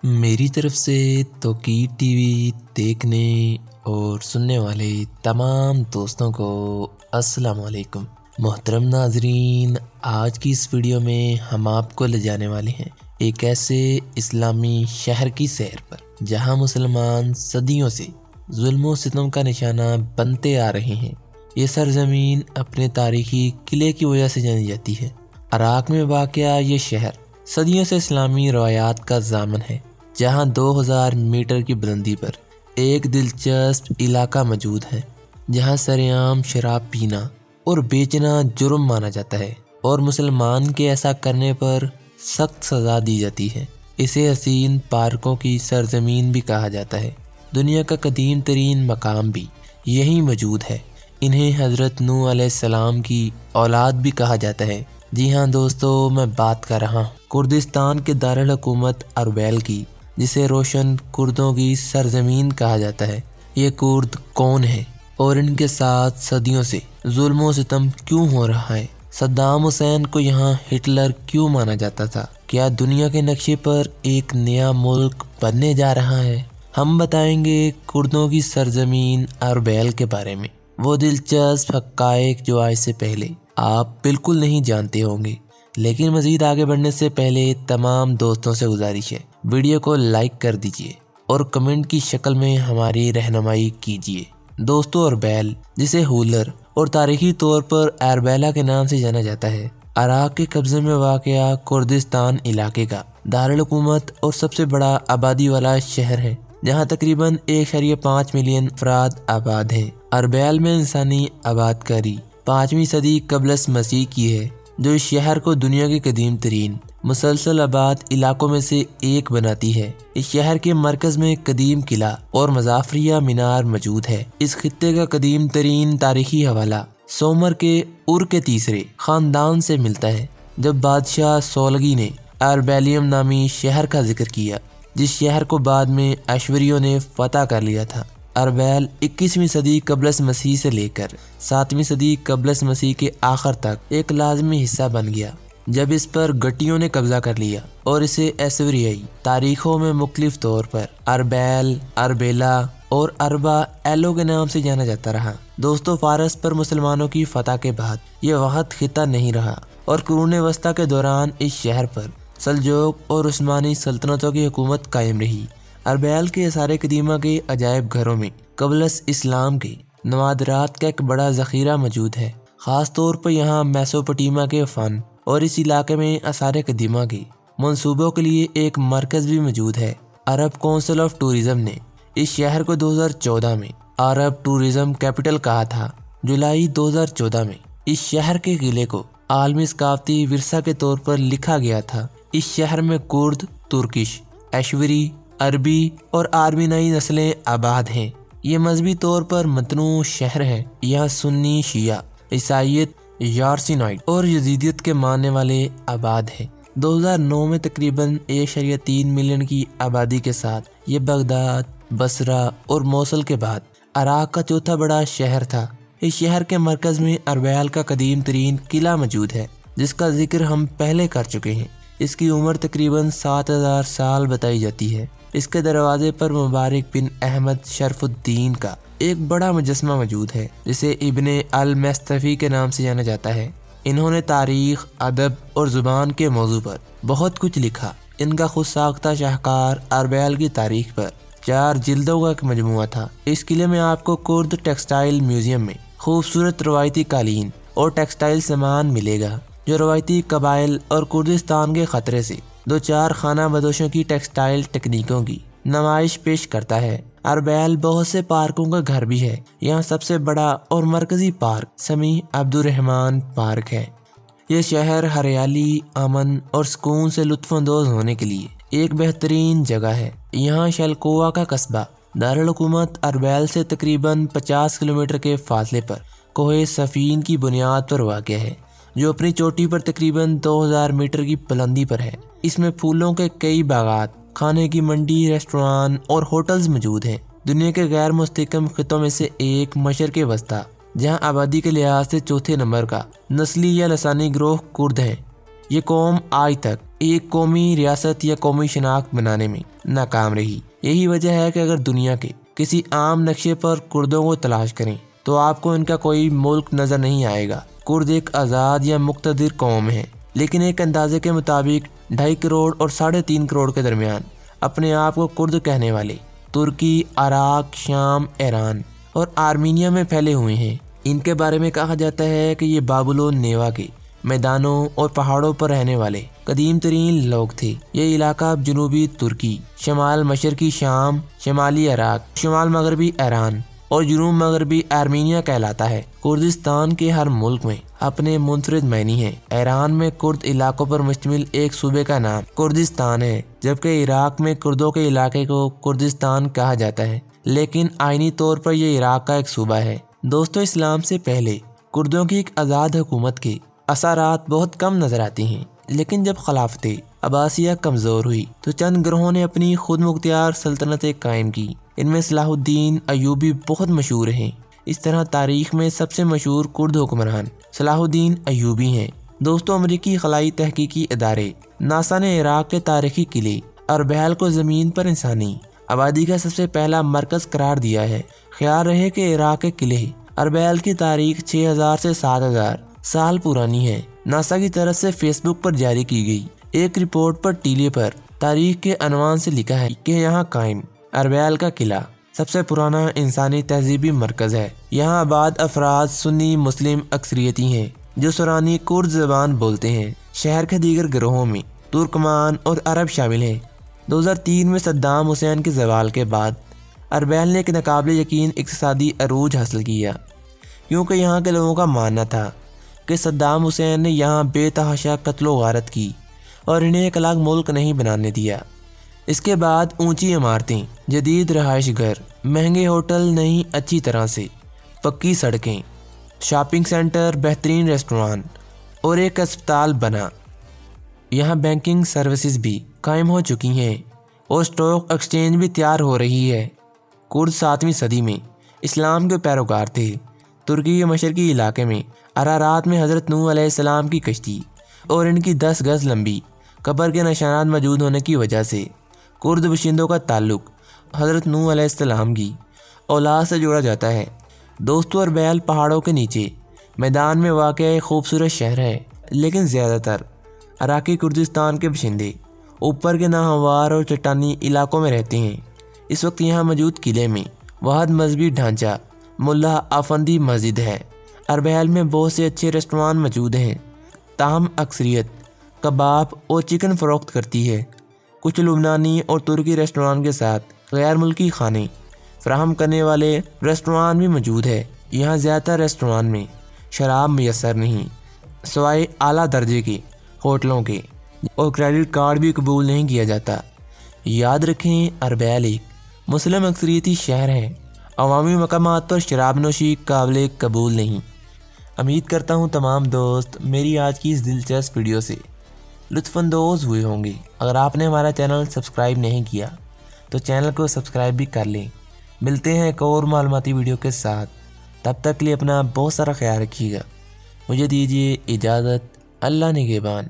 मेरी तरफ से तौकीर टीवी देखने और सुनने वाले तमाम दोस्तों को अस्सलाम वालेकुम। मोहतरम नाजरीन, आज की इस वीडियो में हम आपको ले जाने वाले हैं एक ऐसे इस्लामी शहर की सैर पर जहां मुसलमान सदियों से जुल्म व सितम का निशाना बनते आ रहे हैं। ये सरजमीन अपने तारीखी किले की वजह से जानी जाती है। इराक में वाक़या ये शहर सदियों से इस्लामी रवायात का ज़ामन है, जहां 2000 मीटर की बुलंदी पर एक दिलचस्प इलाका मौजूद है जहां सरेआम शराब पीना और बेचना जुर्म माना जाता है और मुसलमान के ऐसा करने पर सख्त सज़ा दी जाती है। इसे हसीन पार्कों की सरजमीन भी कहा जाता है। दुनिया का कदीम तरीन मकाम भी यहीं मौजूद है। इन्हें हज़रत नूह अलैहिस्सलाम की औलाद भी कहा जाता है। जी हाँ दोस्तों, मैं बात कर रहा हूँ कुर्दिस्तान के दारुल हुकूमत अरबैल की, जिसे रोशन कुर्दों की सरजमीन कहा जाता है। ये कुर्द कौन है और इनके साथ सदियों से जुल्म व सितम क्यों हो रहा है? सद्दाम हुसैन को यहाँ हिटलर क्यों माना जाता था? क्या दुनिया के नक्शे पर एक नया मुल्क बनने जा रहा है? हम बताएंगे कुर्दों की सरजमीन अरबैल के बारे में, वो दिलचस्प हक़ाइक़ जो आज से पहले आप बिल्कुल नहीं जानते होंगे। लेकिन मज़ीद आगे बढ़ने से पहले तमाम दोस्तों से गुजारिश है, वीडियो को लाइक कर दीजिए और कमेंट की शक्ल में हमारी रहनुमाई कीजिए। दोस्तों, अरबैल, जिसे हूलर और तारीखी तौर पर अरबैला के नाम से जाना जाता है, इराक के कब्जे में वाक़या कुर्दिस्तान इलाके का दारुल हुकूमत और सबसे बड़ा आबादी वाला शहर है, जहाँ तकरीबन 1.5 मिलियन अफराद आबाद हैं। अरबैल में इंसानी आबादकारी 5वीं सदी क़ब्ल मसीह की है, जो इस शहर को दुनिया के कदीम तरीन मुसलसल आबाद इलाकों में से एक बनाती है। इस शहर के मरकज में कदीम किला और मज़ाफरिया मीनार मौजूद है। इस खित्ते का कदीम तरीन तारीखी हवाला सोमर के उर के तीसरे ख़ानदान से मिलता है, जब बादशाह सोलगी ने अरबैलियम नामी शहर का जिक्र किया, जिस शहर को बाद में अश्वरियों ने फतह कर लिया था। अरबैल 21वीं सदी क़ब्ल मसीह से लेकर 7वीं सदी क़ब्ल मसीह के आखिर तक एक लाजमी हिस्सा बन गया, जब इस पर गट्टियों ने कब्जा कर लिया और इसे ऐश्वर्याई तारीखों में मुख्तलिफ तौर पर अरबैल, अरबेला और अरबा एलो के नाम से जाना जाता रहा। दोस्तों, फारस पर मुसलमानों की फतह के बाद यह वक़्त खिता नहीं रहा और कुरून वस्ता के दौरान इस शहर पर सल्जूक और उस्मानी सल्तनतों की हुकूमत कायम रही। अरबैल के आसार कदीमा के अजायब घरों में क़ब्ल इस्लाम के नवादरात का एक बड़ा ज़ख़ीरा मौजूद है। ख़ास तौर पर यहाँ मेसोपोटामिया के फ़न और इस इलाके में आसार कदीमा के मंसूबों के लिए एक मरकज़ भी मौजूद है। अरब काउंसिल ऑफ टूरिज़म ने इस शहर को 2014 में अरब टूरिज़म कैपिटल कहा था। जुलाई 2014 में इस शहर के किले को आलमी सकाफ़ती विरसा के तौर पर लिखा गया था। इस शहर में कुर्द, तुर्किश, एशवरी, अरबी और आर्मीनाई नस्लें आबाद हैं। ये मजहबी तौर पर मतनू शहर है। यहाँ सुन्नी, शिया, ईसाईयत, यारसीनाइट और यजीदियत के मानने वाले आबाद हैं। 2009 में तकरीबन 1.3 मिलियन की आबादी के साथ ये बगदाद, बसरा और मौसल के बाद इराक का चौथा बड़ा शहर था। इस शहर के मरकज़ में अरबैल का कदीम तरीन किला मौजूद है, जिसका जिक्र हम पहले कर चुके हैं। इसकी उम्र तकरीबन 7000 साल बताई जाती है। इसके दरवाजे पर मुबारक बिन अहमद शरफुद्दीन का एक बड़ा मुजस्मा मौजूद है, जिसे इब्ने अल-मस्तफ़ी के नाम से जाना जाता है। इन्होंने तारीख़, अदब और ज़ुबान के मौजू पर बहुत कुछ लिखा। इनका खुद साख्ता शाहकार अरबैल की तारीख़ पर 4 जिल्दों का एक मजमुआ था। इस किले में आपको कुर्द टेक्सटाइल म्यूजियम में खूबसूरत रवायती कालीन और टेक्सटाइल सामान मिलेगा, जो रवायती कबाइल और कुर्दिस्तान के ख़तरे से 2-4 खाना बदोशों की टेक्सटाइल तकनीकों की नुमाइश पेश करता है। अरबैल बहुत से पार्कों का घर भी है। यहाँ सबसे बड़ा और मरकजी पार्क समी अब्दुर्रहमान पार्क है। यह शहर हरियाली, अमन और सुकून से लुत्फ़अंदोज़ होने के लिए एक बेहतरीन जगह है। यहाँ शलकोवा का कस्बा दारुल हुकूमत अरबैल से तकरीबन 50 किलोमीटर के फासले पर कोहे सफ़ीन की बुनियाद पर वाक़या है, जो अपनी चोटी पर तकरीबन 2000 मीटर की बुलंदी पर है। इसमें फूलों के कई बागात, खाने की मंडी, रेस्टोरेंट और होटल्स मौजूद हैं। दुनिया के गैर मुस्तहकम खित्तों में से एक मशरिक़ वस्ता جہاں آبادی کے لحاظ سے چوتھے نمبر کا نسلی یا لسانی گروہ کرد ہیں۔ یہ قوم آج تک ایک قومی ریاست یا قومی شناخت بنانے میں ناکام رہی۔ یہی وجہ ہے کہ اگر دنیا کے کسی عام نقشے پر کردوں کو تلاش کریں تو آپ کو ان کا کوئی ملک نظر نہیں آئے گا۔ کرد ایک آزاد یا مقتدر قوم ہے، لیکن ایک اندازے کے مطابق 2.5 کروڑ اور 3.5 کروڑ کے درمیان اپنے آپ کو کرد کہنے والے ترکی، عراق، شام، ایران اور آرمینیا میں پھیلے ہوئے ہیں۔ ان کے بارے میں کہا جاتا ہے کہ یہ بابل و نیوا کے میدانوں اور پہاڑوں پر رہنے والے قدیم ترین لوگ تھے۔ یہ علاقہ جنوبی ترکی، شمال مشرقی شام، شمالی عراق، شمال مغربی ایران اور جنوب مغربی آرمینیا کہلاتا ہے۔ کردستان کے ہر ملک میں اپنے منفرد معنی ہیں۔ ایران میں کرد علاقوں پر مشتمل ایک صوبے کا نام کردستان ہے، جبکہ عراق میں کردوں کے علاقے کو کردستان کہا جاتا ہے، لیکن آئینی طور پر یہ عراق کا ایک صوبہ ہے۔ دوستو، اسلام سے پہلے کردوں کی ایک آزاد حکومت کے اثرات بہت کم نظر آتے ہیں، لیکن جب خلافت عباسیہ کمزور ہوئی تو چند گروہوں نے اپنی خود مختار سلطنتیں قائم کی۔ ان میں صلاح الدین ایوبی بہت مشہور ہیں۔ اس طرح تاریخ میں سب سے مشہور کرد حکمران صلاح الدین ایوبی ہیں۔ دوستو، امریکی خلائی تحقیقی ادارے ناسا نے عراق کے تاریخی قلعے اربیل کو زمین پر انسانی آبادی کا سب سے پہلا مرکز قرار دیا ہے۔ خیال رہے کہ عراق کے قلعے اربیل کی تاریخ 6000 سے 7000 سال پرانی ہے۔ ناسا کی طرف سے فیس بک پر جاری کی گئی ایک رپورٹ پر ٹیلے پر تاریخ کے عنوان سے لکھا ہے کہ یہاں قائم اربیل کا قلعہ سب سے پرانا انسانی تہذیبی مرکز ہے۔ یہاں آباد افراد سنی مسلم اکثریتی ہیں جو سورانی کرد زبان بولتے ہیں۔ شہر کے دیگر گروہوں میں ترکمان اور عرب شامل ہیں۔ 2003 میں صدام حسین کے زوال کے بعد اربیل نے ایک ناقابل یقین اقتصادی عروج حاصل کیا، کیونکہ یہاں کے لوگوں کا ماننا تھا کہ صدام حسین نے یہاں بے تحاشا قتل و غارت کی اور انہیں ایک الگ ملک نہیں بنانے دیا۔ اس کے بعد اونچی عمارتیں، جدید رہائش گھر، مہنگے ہوٹل، نئی اچھی طرح سے پکی سڑکیں، شاپنگ سینٹر، بہترین ریسٹوران اور ایک اسپتال بنا۔ یہاں بینکنگ سروسز بھی قائم ہو چکی ہیں اور اسٹاک ایکسچینج بھی تیار ہو رہی ہے۔ کرد 7ویں صدی میں اسلام کے پیروکار تھے۔ ترکی کے مشرقی علاقے میں ارارات میں حضرت نوح علیہ السلام کی کشتی اور ان کی 10 گز لمبی قبر کے نشانات موجود ہونے کی وجہ سے کرد باشندوں کا تعلق حضرت نوح علیہ السلام کی اولاد سے جوڑا جاتا ہے۔ دوستو، اربیل پہاڑوں کے نیچے میدان میں واقع ایک خوبصورت شہر ہے، لیکن زیادہ تر عراقی کردستان کے باشندے اوپر کے ناہموار اور چٹانی علاقوں میں رہتے ہیں۔ اس وقت یہاں موجود قلعے میں واحد مذہبی ڈھانچہ ملا آفندی مسجد ہے۔ اربیل میں بہت سے اچھے ریسٹوران موجود ہیں، تاہم اکثریت کباب اور چکن فروخت کرتی ہے۔ کچھ لبنانی اور ترکی ریسٹوران کے ساتھ غیر ملکی کھانے فراہم کرنے والے ریسٹوران بھی موجود ہے۔ یہاں زیادہ تر ریسٹوران میں شراب میسر نہیں، سوائے اعلیٰ درجے کے ہوٹلوں کے، اور کریڈٹ کارڈ بھی قبول نہیں کیا جاتا۔ یاد رکھیں، اربیل ایک مسلم اکثریتی شہر ہے۔ عوامی مقامات پر شراب نوشی قابل قبول نہیں۔ امید کرتا ہوں تمام دوست میری آج کی اس دلچسپ ویڈیو سے لطف اندوز ہوئے ہوں گے۔ اگر آپ نے ہمارا چینل سبسکرائب نہیں کیا تو چینل کو سبسکرائب بھی کر لیں۔ ملتے ہیں ایک اور معلوماتی ویڈیو کے ساتھ، تب تک کے لیے اپنا بہت سارا خیال رکھیے گا۔ مجھے دیجیے اجازت، اللہ نگہبان۔